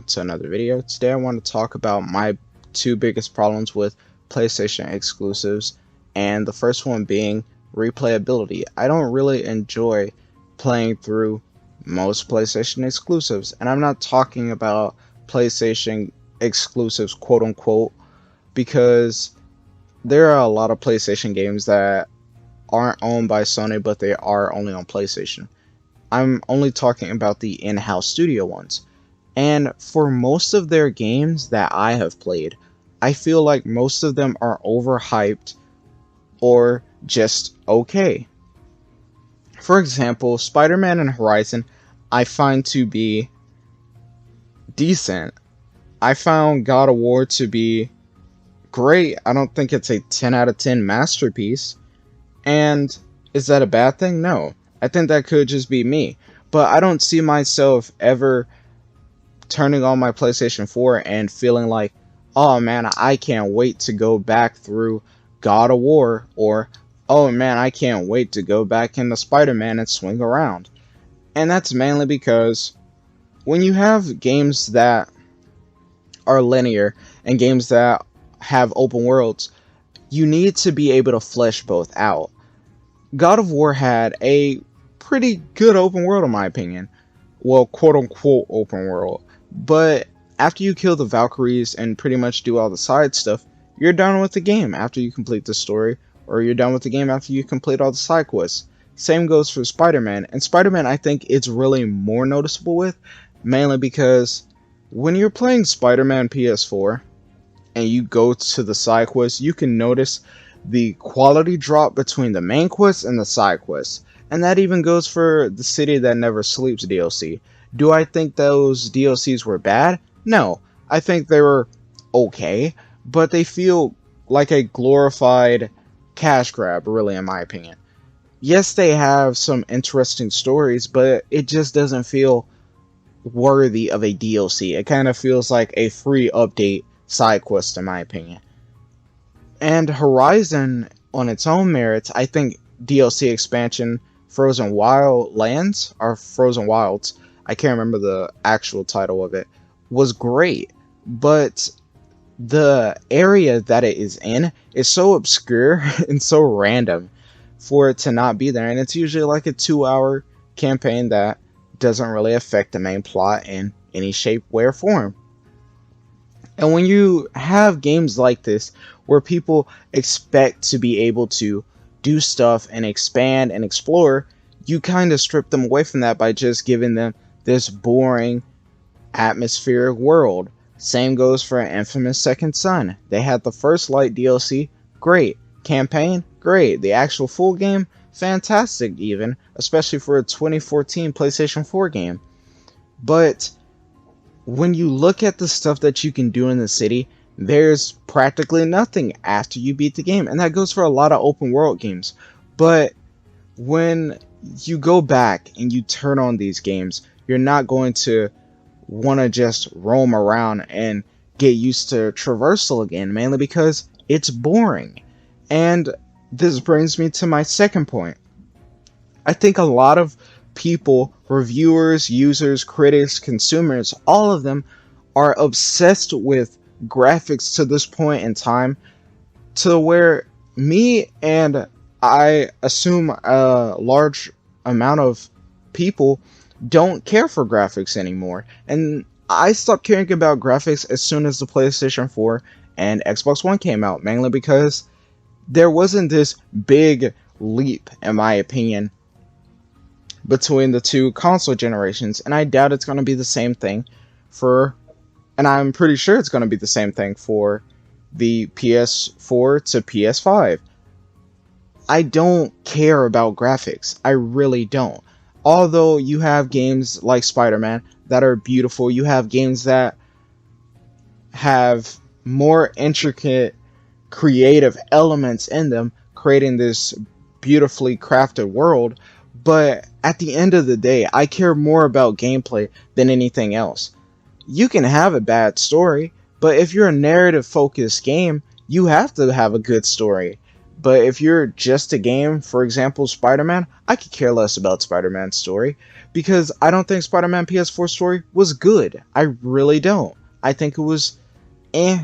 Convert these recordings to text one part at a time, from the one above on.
to another video. Today I want to talk about my two biggest problems with PlayStation exclusives, and the first one being replayability. I don't really enjoy playing through most PlayStation exclusives, and I'm not talking about PlayStation exclusives quote unquote, because there are a lot of PlayStation games that aren't owned by Sony, but they are only on PlayStation. I'm only talking about the in-house studio ones. And for most of their games that I have played, I feel like most of them are overhyped or just okay. For example, Spider-Man and Horizon I find to be decent. I found God of War to be great. I don't think it's a 10 out of 10 masterpiece. And is that a bad thing? No. I think that could just be me. But I don't see myself ever turning on my PlayStation 4 and feeling like, oh man, I can't wait to go back through God of War, or oh man, I can't wait to go back into Spider-Man and swing around. And that's mainly because when you have games that are linear and games that have open worlds, you need to be able to flesh both out. God of War had a pretty good open world in my opinion. Well, quote unquote open world. But after you kill the Valkyries and pretty much do all the side stuff, you're done with the game after you complete the story, or you're done with the game after you complete all the side quests. Same goes for Spider-Man, and Spider-Man I think it's really more noticeable with, mainly because when you're playing Spider-Man PS4 and you go to the side quests, you can notice the quality drop between the main quests and the side quests. And that even goes for the City That Never Sleeps DLC. Do I think those DLCs were bad? No. I think they were okay, but they feel like a glorified cash grab, really, in my opinion. Yes, they have some interesting stories, but it just doesn't feel worthy of a DLC. It kind of feels like a free update side quest, in my opinion. And Horizon, on its own merits, I think DLC expansion Frozen Wildlands, or Frozen Wilds, I can't remember the actual title of it, was great. But the area that it is in is so obscure and so random for it to not be there. And it's usually like a 2-hour campaign that doesn't really affect the main plot in any shape, way, or form. And when you have games like this, where people expect to be able to do stuff and expand and explore, you kind of strip them away from that by just giving them this boring atmospheric world. Same goes for Infamous Second Son. They had the First Light DLC, great. Campaign, great. The actual full game, fantastic even, especially for a 2014 PlayStation 4 game. But when you look at the stuff that you can do in the city, there's practically nothing after you beat the game. And that goes for a lot of open world games. But when you go back and you turn on these games, you're not going to want to just roam around and get used to traversal again, mainly because it's boring. And this brings me to my second point. I think a lot of people, reviewers, users, critics, consumers, all of them are obsessed with graphics to this point in time, to where me and I assume a large amount of people don't care for graphics anymore. And I stopped caring about graphics as soon as the PlayStation 4 and Xbox One came out, mainly because there wasn't this big leap, in my opinion, between the two console generations, and I doubt it's going to be the same thing and I'm pretty sure it's going to be the same thing for the PS4 to PS5. I don't care about graphics. I really don't. Although you have games like Spider-Man that are beautiful, you have games that have more intricate, creative elements in them, creating this beautifully crafted world. But at the end of the day, I care more about gameplay than anything else. You can have a bad story, but if you're a narrative-focused game, you have to have a good story. But if you're just a game, for example, Spider-Man, I could care less about Spider-Man's story because I don't think Spider-Man PS4 story was good. I really don't. I think it was eh,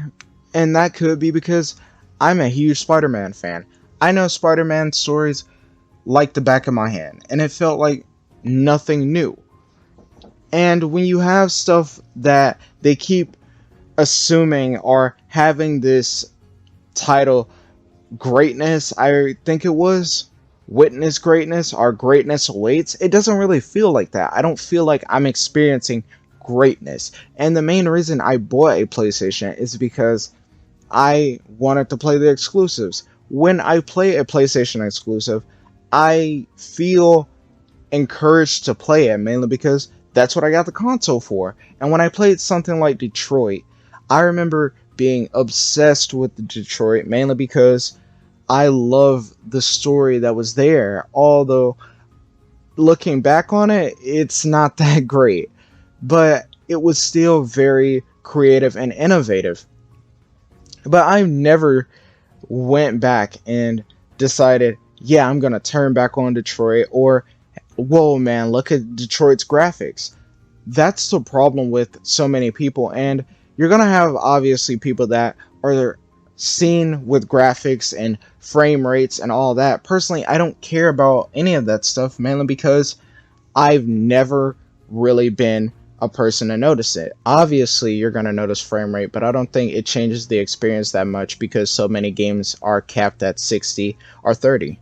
and that could be because I'm a huge Spider-Man fan. I know Spider-Man stories like the back of my hand, and it felt like nothing new. And when you have stuff that they keep assuming or having this title greatness, I think it was witness greatness or greatness awaits, it doesn't really feel like that. I don't feel like I'm experiencing greatness. And the main reason I bought a PlayStation is because I wanted to play the exclusives. When I play a PlayStation exclusive, I feel encouraged to play it, mainly because that's what I got the console for. And when I played something like Detroit, I remember being obsessed with the Detroit, mainly because I love the story that was there. Although, looking back on it, it's not that great. But it was still very creative and innovative. But I never went back and decided, yeah, I'm gonna turn back on Detroit, or whoa man, look at Detroit's graphics. That's the problem with so many people, and you're gonna have obviously people that are seen with graphics and frame rates and all that. Personally, I don't care about any of that stuff, mainly because I've never really been a person to notice it. Obviously, you're going to notice frame rate, but I don't think it changes the experience that much because so many games are capped at 60 or 30.